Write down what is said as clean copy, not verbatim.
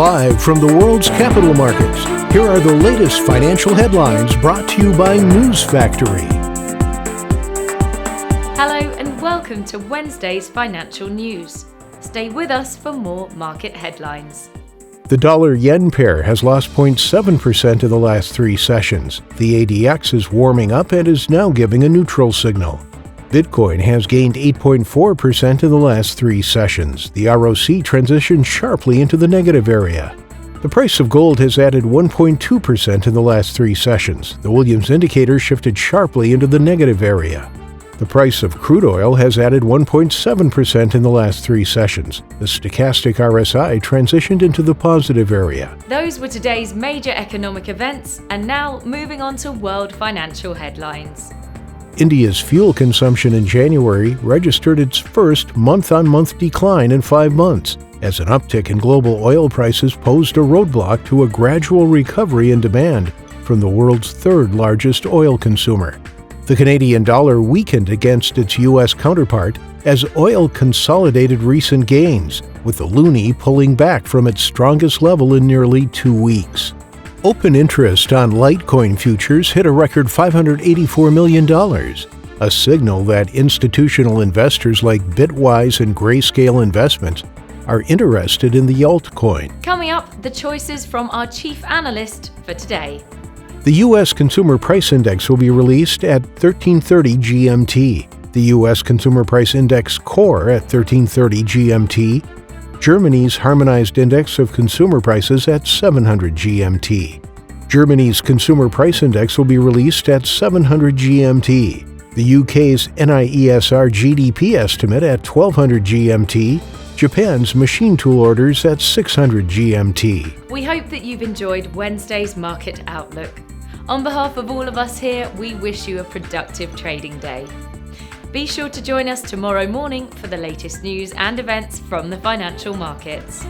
Live from the world's capital markets, here are the latest financial headlines brought to you by News Factory. Hello and welcome to Wednesday's financial news. Stay with us for more market headlines. The dollar-yen pair has lost 0.7% in the last three sessions. The ADX is warming up and is now giving a neutral signal. Bitcoin has gained 8.4% in the last three sessions. The ROC transitioned sharply into the negative area. The price of gold has added 1.2% in the last three sessions. The Williams indicator shifted sharply into the negative area. The price of crude oil has added 1.7% in the last three sessions. The stochastic RSI transitioned into the positive area. Those were today's major economic events, and now moving on to world financial headlines. India's fuel consumption in January registered its first month-on-month decline in 5 months, as an uptick in global oil prices posed a roadblock to a gradual recovery in demand from the world's third-largest oil consumer. The Canadian dollar weakened against its U.S. counterpart as oil consolidated recent gains, with the loonie pulling back from its strongest level in nearly 2 weeks. Open interest on Litecoin futures hit a record $584 million, a signal that institutional investors like Bitwise and Grayscale Investments are interested in the altcoin. Coming up, the choices from our chief analyst for today. The U.S. Consumer Price Index will be released at 13:30 GMT. The U.S. Consumer Price Index Core at 13:30 GMT. Germany's Harmonized Index of Consumer Prices at 700 GMT. Germany's Consumer Price Index will be released at 700 GMT. The UK's NIESR GDP estimate at 1200 GMT. Japan's machine tool orders at 600 GMT. We hope that you've enjoyed Wednesday's market outlook. On behalf of all of us here, we wish you a productive trading day. Be sure to join us tomorrow morning for the latest news and events from the financial markets.